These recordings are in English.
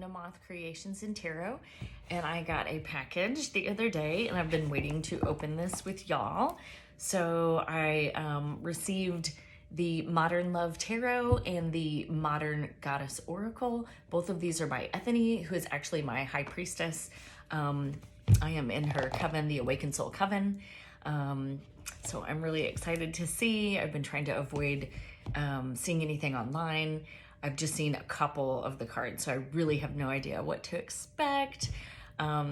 to Moth Creations and Tarot, and I got a package the other day, and I've been waiting to open this with y'all. So I received the Modern Love Tarot and the Modern Goddess Oracle. Both of these are by Ethony, who is actually my high priestess. I am in her coven, the Awakened Soul Coven. So I'm really excited to see. I've been trying to avoid seeing anything online. I've just seen a couple of the cards, so I really have no idea what to expect.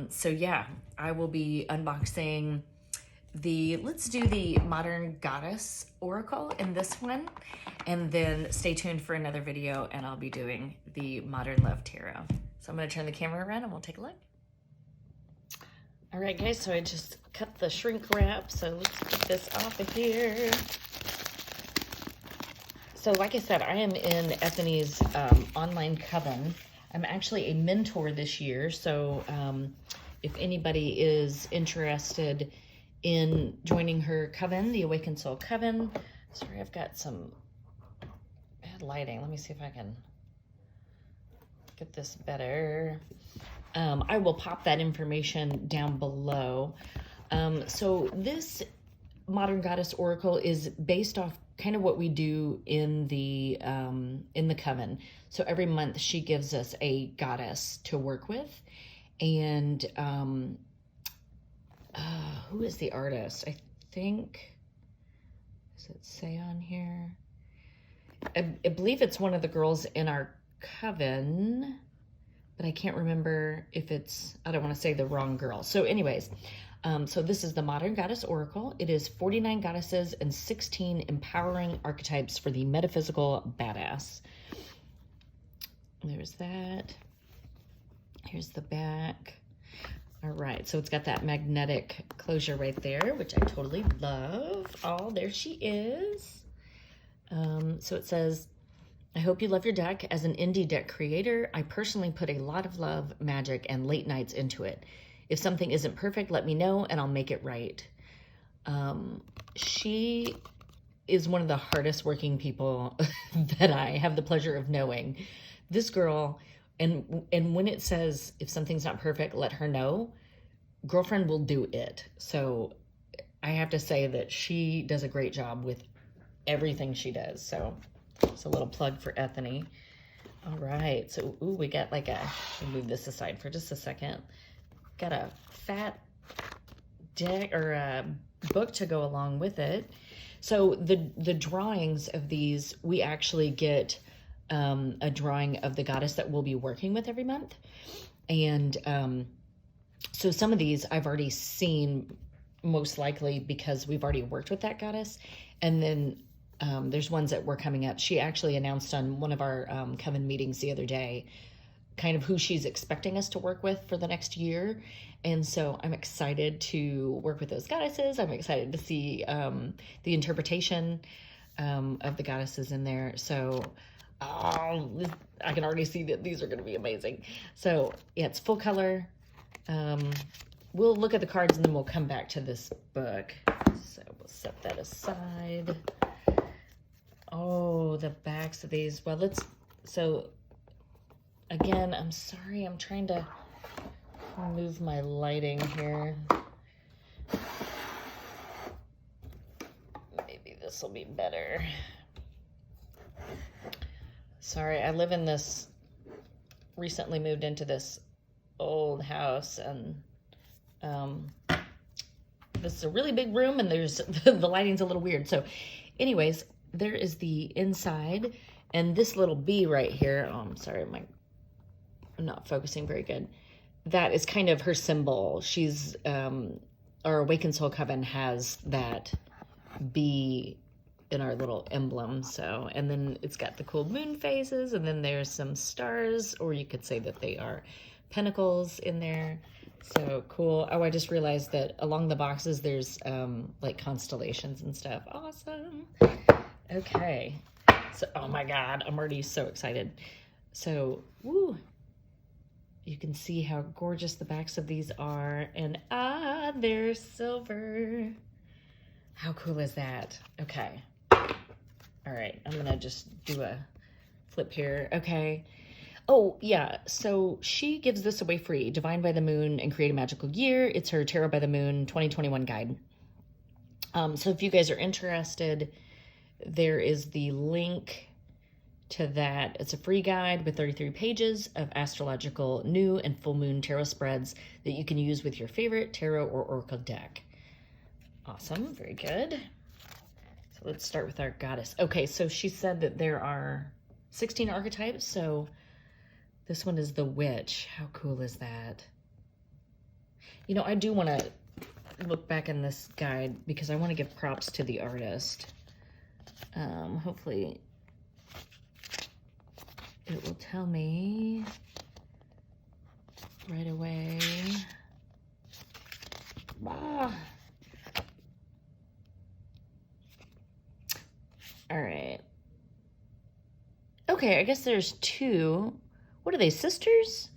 So yeah, I will be unboxing let's do the Modern Goddess Oracle in this one, and then stay tuned for another video and I'll be doing the Modern Love Tarot. So I'm gonna turn the camera around and we'll take a look. All right guys, so I just cut the shrink wrap, so let's get this off of here. So like I said, I am in Ethony's online coven. I'm actually a mentor this year, so if anybody is interested in joining her coven, the Awakened Soul Coven. Sorry, I've got some bad lighting. Let me see if I can get this better. I will pop that information down below. So this Modern Goddess Oracle is based off kind of what we do in the coven. So every month she gives us a goddess to work with, and who is the artist? I think, does it say on here? I believe it's one of the girls in our coven, but I can't remember if it's, I don't want to say the wrong girl. So anyways, so this is the Modern Goddess Oracle. It is 49 goddesses and 16 empowering archetypes for the metaphysical badass. There's that. Here's the back. All right, so it's got that magnetic closure right there, which I totally love. Oh, there she is. So it says, I hope you love your deck. As an indie deck creator, I personally put a lot of love, magic, and late nights into it. If something isn't perfect, let me know and I'll make it right. She is one of the hardest working people that I have the pleasure of knowing. This girl, and when it says, if something's not perfect, let her know, girlfriend will do it. So I have to say that she does a great job with everything she does. So it's a little plug for Ethony. All right, so ooh, we got like I'll move this aside for just a second. Got a fat deck or a book to go along with it. So the drawings of these, we actually get a drawing of the goddess that we'll be working with every month. And so some of these I've already seen, most likely because we've already worked with that goddess. And then there's ones that were coming up. She actually announced on one of our coven meetings the other day kind of who she's expecting us to work with for the next year. And so I'm excited to work with those goddesses. I'm excited to see the interpretation of the goddesses in there. So I can already see that these are going to be amazing. So yeah, it's full color. We'll look at the cards and then we'll come back to this book. So we'll set that aside. Oh, the backs of these. Well, so again, I'm sorry, I'm trying to move my lighting here. Maybe this will be better. Sorry, I live in this, recently moved into this old house, and this is a really big room, and there's the lighting's a little weird. So anyways, there is the inside, and this little bee right here, I'm sorry, I'm not focusing very good. That is kind of her symbol. She's, our Awakened Soul Coven has that bee in our little emblem. So, and then it's got the cool moon phases, and then there's some stars, or you could say that they are pentacles in there. So cool. Oh, I just realized that along the boxes there's like constellations and stuff. Awesome. Okay. So, oh my God, I'm already so excited. So, woo. You can see how gorgeous the backs of these are, and they're silver. How cool is that? Okay. All right, I'm gonna just do a flip here. Okay. Oh, yeah. So she gives this away free. Divine by the Moon and Create a Magical Year. It's her Tarot by the Moon 2021 guide. So if you guys are interested, there is the link to that. It's a free guide with 33 pages of astrological new and full moon tarot spreads that you can use with your favorite tarot or oracle deck. Awesome. Very good. So let's start with our goddess. Okay, so she said that there are 16 archetypes. So this one is the witch. How cool is that? You know, I do want to look back in this guide because I want to give props to the artist. Hopefully it will tell me right away. Ah. All right. Okay, I guess there's two. What are they, sisters?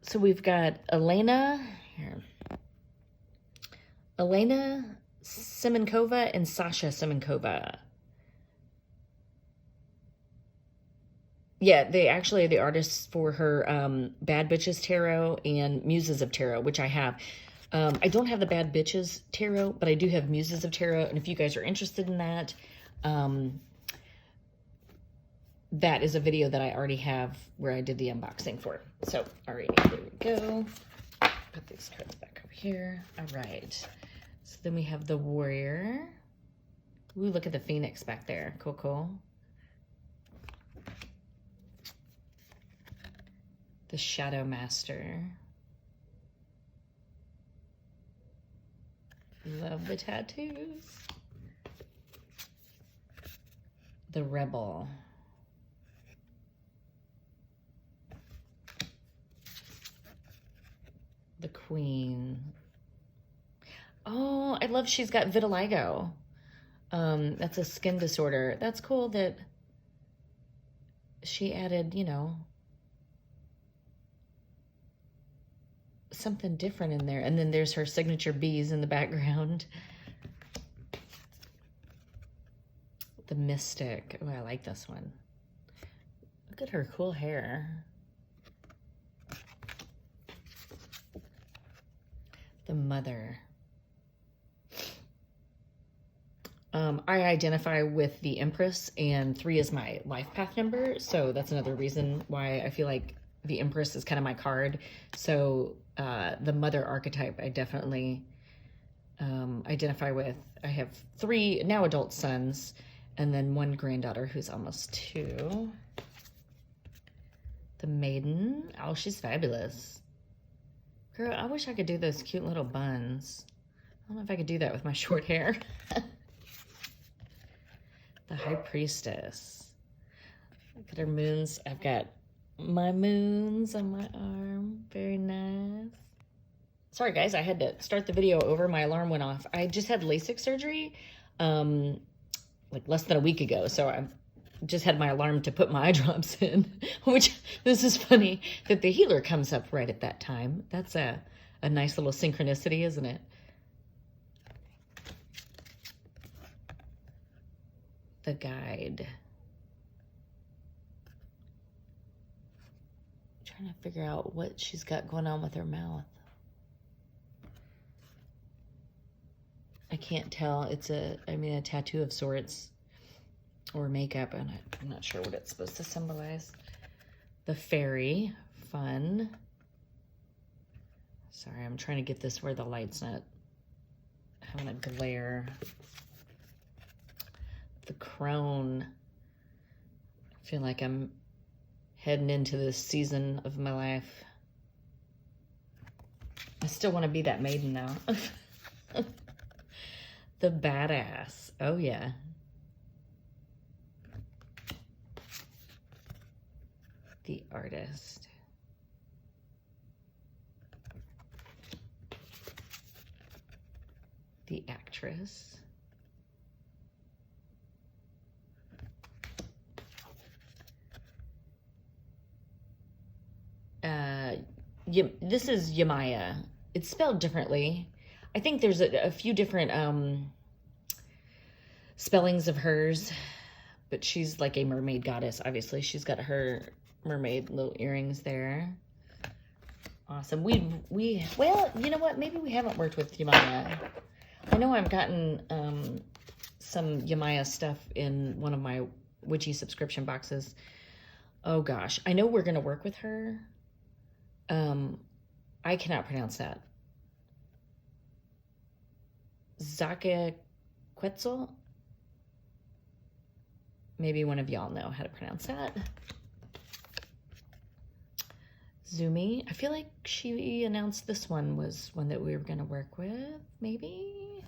So we've got Elena Simenkova and Sasha Simenkova. Yeah, they actually are the artists for her Bad Bitches Tarot and Muses of Tarot, which I have. I don't have the Bad Bitches Tarot, but I do have Muses of Tarot, and if you guys are interested in that, that is a video that I already have where I did the unboxing for. So, all right, there we go. Put these cards back over here. All right. So then we have the Warrior. Ooh, look at the Phoenix back there. Cool, cool. The Shadow Master. Love the tattoos. The Rebel. The Queen. Oh, I love she's got vitiligo. That's a skin disorder. That's cool that she added, you know, something different in there. And then there's her signature bees in the background. The Mystic. Oh, I like this one. Look at her cool hair. The Mother. I identify with the Empress, and 3 is my life path number. So that's another reason why I feel like the Empress is kind of my card. So the Mother archetype, I definitely identify with. I have 3 now adult sons, and then 1 granddaughter who's almost 2. The Maiden. Oh, she's fabulous. Girl, I wish I could do those cute little buns. I don't know if I could do that with my short hair. The High Priestess. Look at her moons. I've got my moons on my arm. Very nice. Sorry, guys. I had to start the video over. My alarm went off. I just had LASIK surgery like less than a week ago. So I've just had my alarm to put my eye drops in, which this is funny that the healer comes up right at that time. That's a nice little synchronicity, isn't it? The Guide. I'm trying to figure out what she's got going on with her mouth. I can't tell. It's a tattoo of sorts. Or makeup, and I'm not sure what it's supposed to symbolize. The Fairy, fun. Sorry, I'm trying to get this where the light's not having a glare. The Crone. I feel like I'm heading into this season of my life. I still want to be that maiden now. The Badass. Oh, yeah. The Artist. The Actress. This is Yamaya. It's spelled differently. I think there's a few different spellings of hers. but she's like a mermaid goddess. Obviously, she's got her mermaid little earrings there. Awesome. Well, you know what? Maybe we haven't worked with Yamaya. I know I've gotten some Yamaya stuff in one of my Witchy subscription boxes. Oh gosh, I know we're gonna work with her. I cannot pronounce that. Zaka Quetzal? Maybe one of y'all know how to pronounce that. Zumi. I feel like she announced this one was one that we were going to work with, maybe?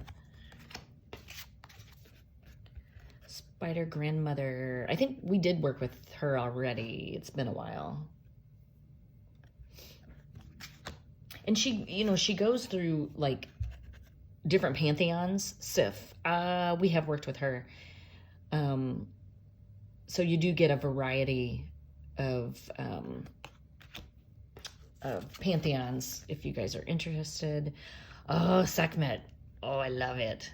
Spider Grandmother. I think we did work with her already. It's been a while. And she, you know, she goes through like different pantheons. Sif. We have worked with her. So you do get a variety of pantheons if you guys are interested. Oh, Sekhmet. Oh, I love it.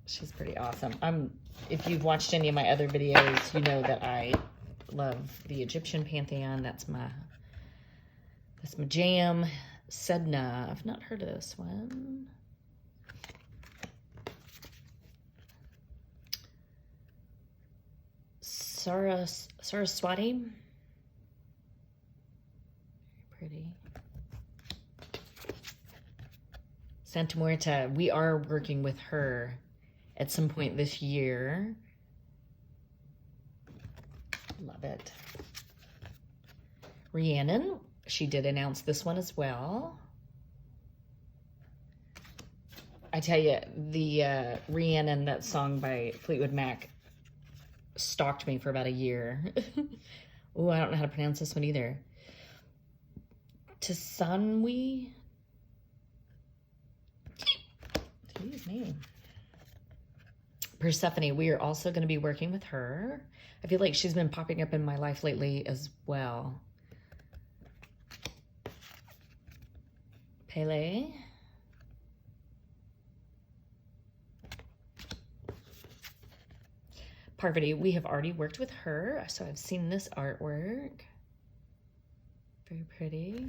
She's pretty awesome. If you've watched any of my other videos, you know that I love the Egyptian pantheon. That's my jam. Sedna. I've not heard of this one. Saraswati. Pretty. Santa Muerta. We are working with her at some point this year. Love it. Rhiannon. She did announce this one as well. I tell you, the Rhiannon, that song by Fleetwood Mac, stalked me for about a year. Oh, I don't know how to pronounce this one either. Tsanwi. Excuse me. Persephone. We are also going to be working with her. I feel like she's been popping up in my life lately as well. Pele. Parvati, we have already worked with her, so I've seen this artwork. Very pretty.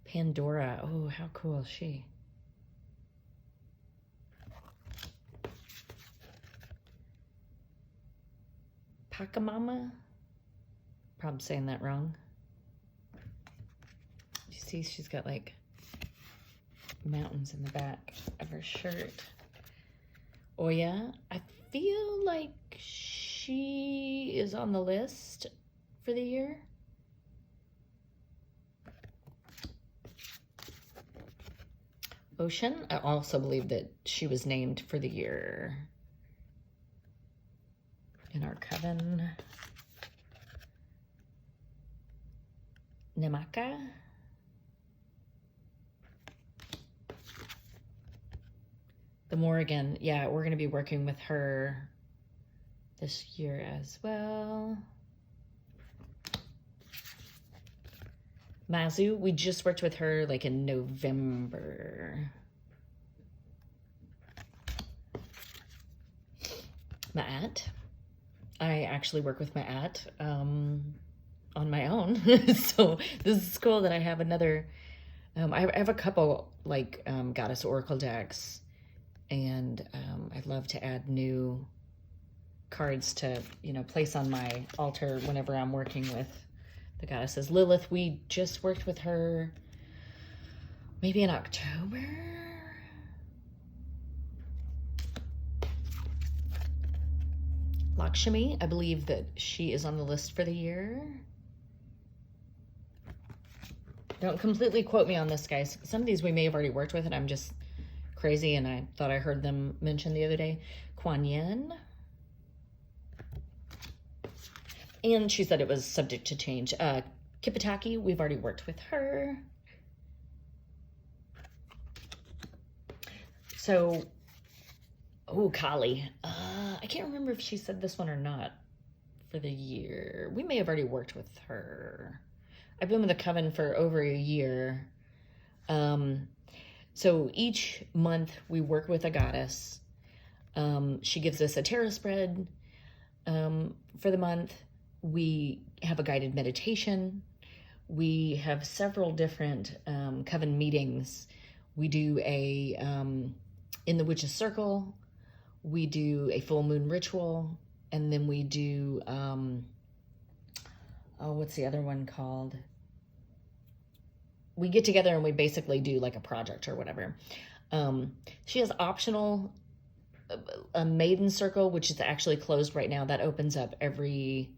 Pandora. Oh, how cool is she? Pachamama? Probably saying that wrong. You see, she's got like mountains in the back of her shirt. Oya, I feel like she is on the list for the year. Ocean, I also believe that she was named for the year in our coven. Namaka. The Morrigan, yeah, we're going to be working with her this year as well. Mazu, we just worked with her like in November. Ma'at. I actually work with Ma'at on my own. So this is cool that I have another, I have a couple like Goddess Oracle decks. And I'd love to add new cards to, you know, place on my altar whenever I'm working with the goddesses. Lilith, we just worked with her maybe in October. Lakshmi, I believe that she is on the list for the year. Don't completely quote me on this, guys. Some of these we may have already worked with, and I'm just crazy, and I thought I heard them mentioned the other day. Kuan Yin. And she said it was subject to change. Kipataki, we've already worked with her. So, oh, Kali. I can't remember if she said this one or not for the year. We may have already worked with her. I've been with the coven for over a year. So each month we work with a goddess. She gives us a tarot spread for the month. We have a guided meditation. We have several different coven meetings. We do a in the Witch's Circle. We do a full moon ritual, and then we do what's the other one called? We get together and we basically do like a project or whatever. She has optional a Maiden Circle, which is actually closed right now. That opens up every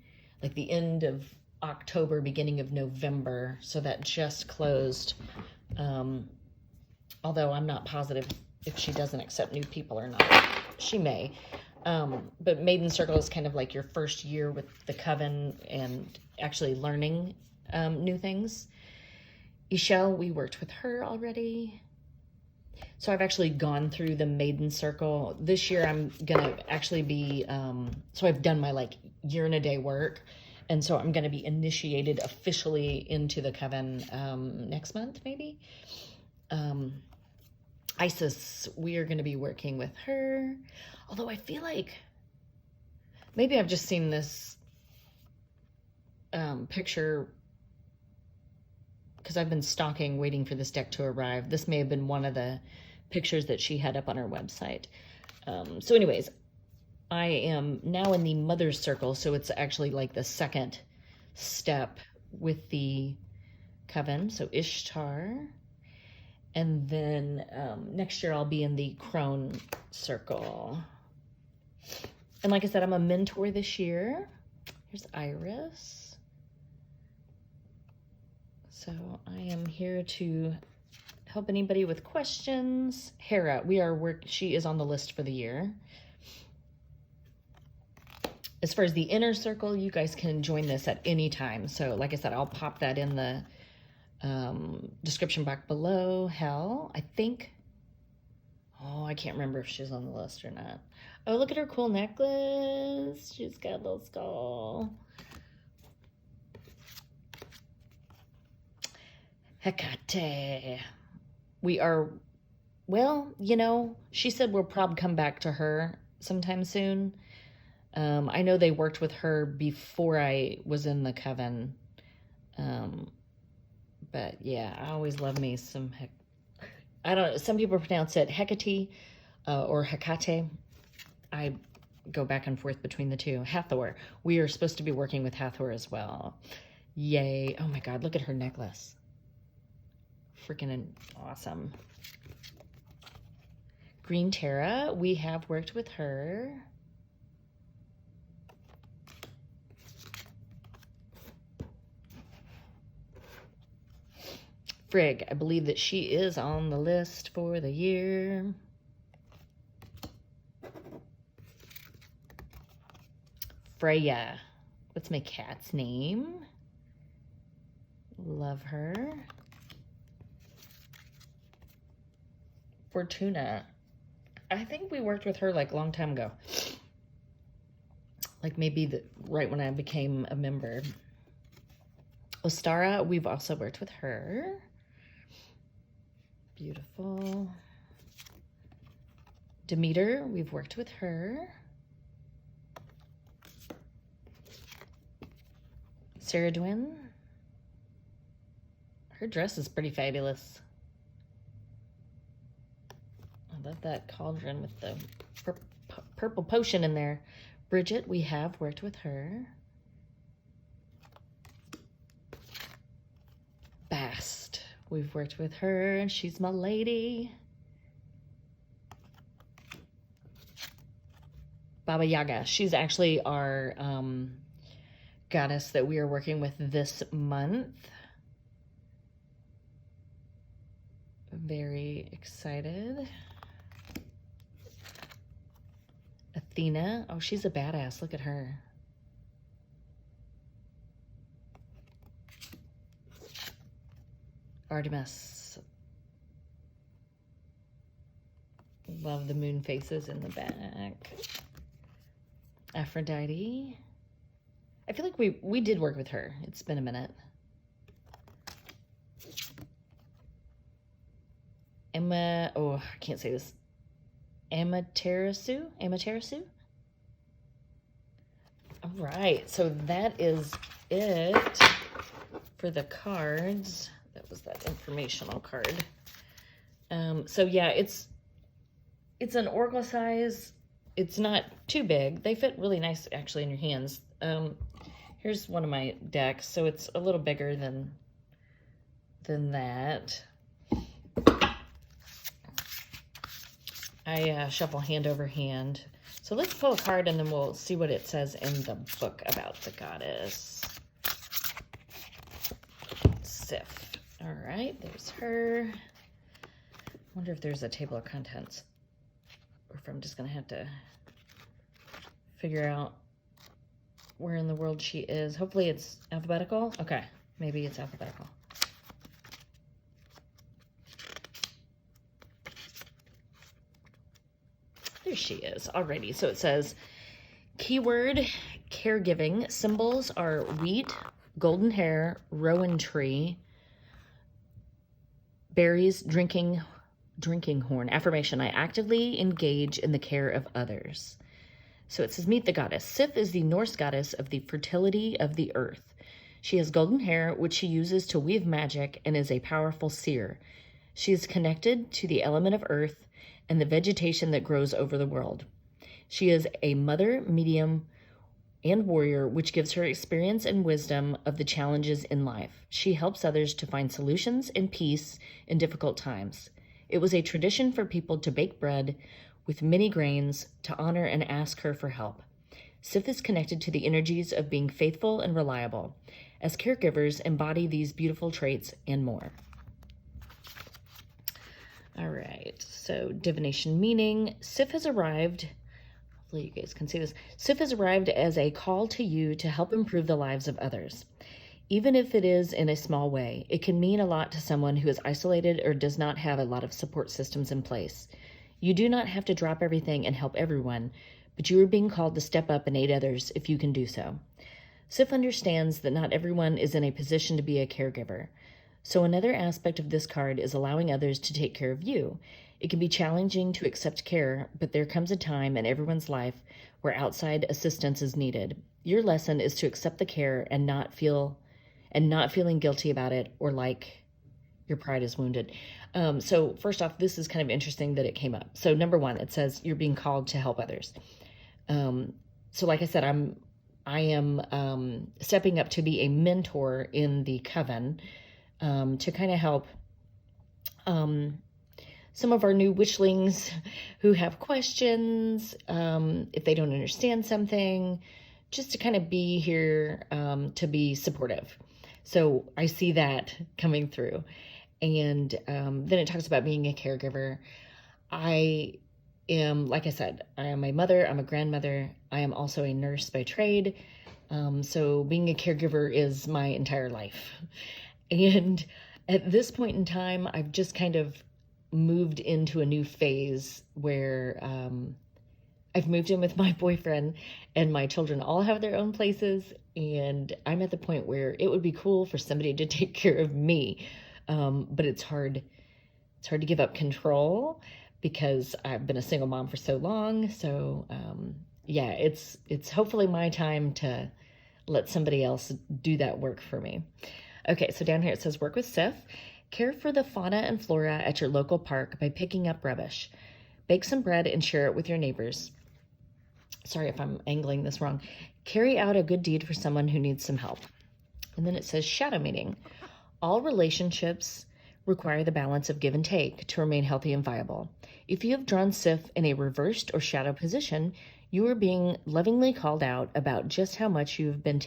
like the end of October, beginning of November. So that just closed. Although I'm not positive if she doesn't accept new people or not. She may. But Maiden Circle is kind of like your first year with the coven and actually learning new things. Ishel, we worked with her already. So I've actually gone through the Maiden Circle. This year I'm going to actually be, so I've done my like year and a day work. And so I'm going to be initiated officially into the coven next month, maybe. Isis, we are going to be working with her. Although I feel like maybe I've just seen this picture because I've been stalking, waiting for this deck to arrive. This may have been one of the pictures that she had up on her website. So anyways, I am now in the Mother's Circle, so it's actually like the second step with the coven. So Ishtar. And then next year I'll be in the Crone Circle. And like I said, I'm a mentor this year. Here's Iris. So I am here to help anybody with questions. Hera, she is on the list for the year. As far as the inner circle, you guys can join this at any time. So like I said, I'll pop that in the description box below. Hell, I think, I can't remember if she's on the list or not. Oh, look at her cool necklace. She's got a little skull. Hecate. We are, well, she said we'll probably come back to her sometime soon. I know they worked with her before I was in the coven. But yeah, I always love me some, I don't know, some people pronounce it Hecate or Hecate. I go back and forth between the two. Hathor. We are supposed to be working with Hathor as well. Yay. Oh my God, look at her necklace. Freaking awesome. Green Terra, we have worked with her. Frigg, I believe that she is on the list for the year. Freya, what's my cat's name? Love her. Fortuna, I think we worked with her like a long time ago. Like maybe right when I became a member. Ostara, we've also worked with her. Beautiful. Demeter, we've worked with her. Sarah Dwin, her dress is pretty fabulous. I love that cauldron with the purple potion in there. Bridget, we have worked with her. Bast, we've worked with her, and she's my lady. Baba Yaga, she's actually our goddess that we are working with this month. Very excited. Athena, oh, she's a badass. Look at her. Artemis. Love the moon faces in the back. Aphrodite. I feel like we did work with her. It's been a minute. I can't say this. Amaterasu. All right, so that is it for the cards. That was that informational card. So yeah, it's an oracle size. It's not too big. They fit really nice actually in your hands. Here's one of my decks, so it's a little bigger than that. I shuffle hand over hand. So let's pull a card and then we'll see what it says in the book about the goddess. Sif. All right, there's her. Wonder if there's a table of contents, or if I'm just gonna have to figure out where in the world she is. Hopefully it's alphabetical. Okay, maybe it's alphabetical. There she is already. So it says, keyword, caregiving. Symbols are wheat, golden hair, rowan tree, berries, drinking horn. Affirmation, I actively engage in the care of others. So it says, meet the goddess. Sif is the Norse goddess of the fertility of the earth. She has golden hair, which she uses to weave magic, and is a powerful seer. She is connected to the element of earth and the vegetation that grows over the world. She is a mother, medium, and warrior, which gives her experience and wisdom of the challenges in life. She helps others to find solutions and peace in difficult times. It was a tradition for people to bake bread with many grains to honor and ask her for help. Sif is connected to the energies of being faithful and reliable. As caregivers, embody these beautiful traits and more. All right, so divination meaning. Sif has arrived, hopefully you guys can see this. Sif has arrived as a call to you to help improve the lives of others. Even if it is in a small way, it can mean a lot to someone who is isolated or does not have a lot of support systems in place. You do not have to drop everything and help everyone, but you are being called to step up and aid others if you can do so. Sif understands that not everyone is in a position to be a caregiver. So another aspect of this card is allowing others to take care of you. It can be challenging to accept care, but there comes a time in everyone's life where outside assistance is needed. Your lesson is to accept the care and not feeling guilty about it or like your pride is wounded. So first off, this is kind of interesting that it came up. So number one, it says you're being called to help others. So like I said, I am stepping up to be a mentor in the coven, to kind of help some of our new witchlings who have questions, if they don't understand something, just to kind of be here to be supportive. So I see that coming through. And then it talks about being a caregiver. I am, like I said, I am a mother, I'm a grandmother, I am also a nurse by trade. So being a caregiver is my entire life. And at this point in time, I've just kind of moved into a new phase where I've moved in with my boyfriend and my children all have their own places. And I'm at the point where it would be cool for somebody to take care of me. But it's hard to give up control because I've been a single mom for so long. So yeah, it's hopefully my time to let somebody else do that work for me. Okay, so down here it says, work with Sif. Care for the fauna and flora at your local park by picking up rubbish. Bake some bread and share it with your neighbors. Sorry if I'm angling this wrong. Carry out a good deed for someone who needs some help. And then it says shadow meeting. All relationships require the balance of give and take to remain healthy and viable. If you have drawn Sif in a reversed or shadow position, you are being lovingly called out about just how much you've been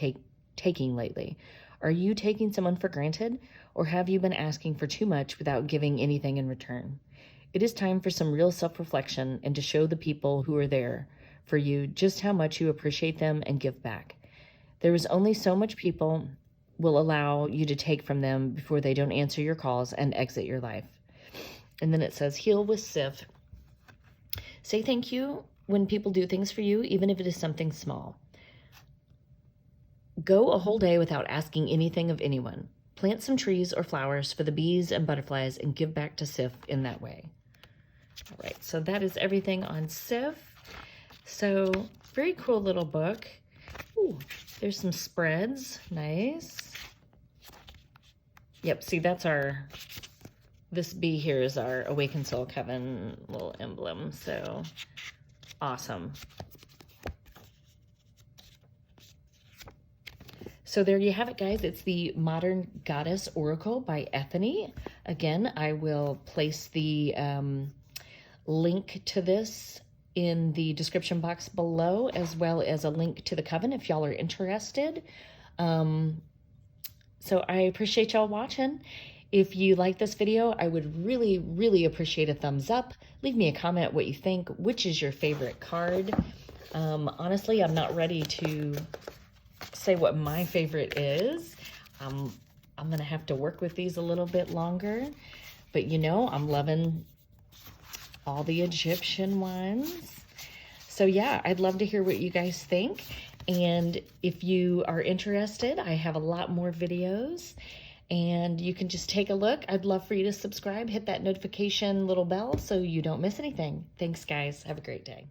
taking lately. Are you taking someone for granted, or have you been asking for too much without giving anything in return? It is time for some real self-reflection and to show the people who are there for you just how much you appreciate them and give back. There is only so much people will allow you to take from them before they don't answer your calls and exit your life. And then it says, heal with Sif. Say thank you when people do things for you, even if it is something small. Go a whole day without asking anything of anyone. Plant some trees or flowers for the bees and butterflies and give back to Sif in that way. All right, so that is everything on Sif. So very cool little book. Ooh, there's some spreads, nice. Yep, see that's this bee here is our Awakened Soul Coven little emblem, so awesome. So there you have it, guys. It's the Modern Goddess Oracle by Ethony. Again, I will place the link to this in the description box below, as well as a link to the coven if y'all are interested. So I appreciate y'all watching. If you like this video, I would really, really appreciate a thumbs up. Leave me a comment what you think. Which is your favorite card? Honestly, I'm not ready to say what my favorite is. I'm gonna have to work with these a little bit longer, but you know, I'm loving all the Egyptian ones. So yeah, I'd love to hear what you guys think. And if you are interested, I have a lot more videos and you can just take a look. I'd love for you to subscribe, hit that notification little bell so you don't miss anything. Thanks guys, have a great day.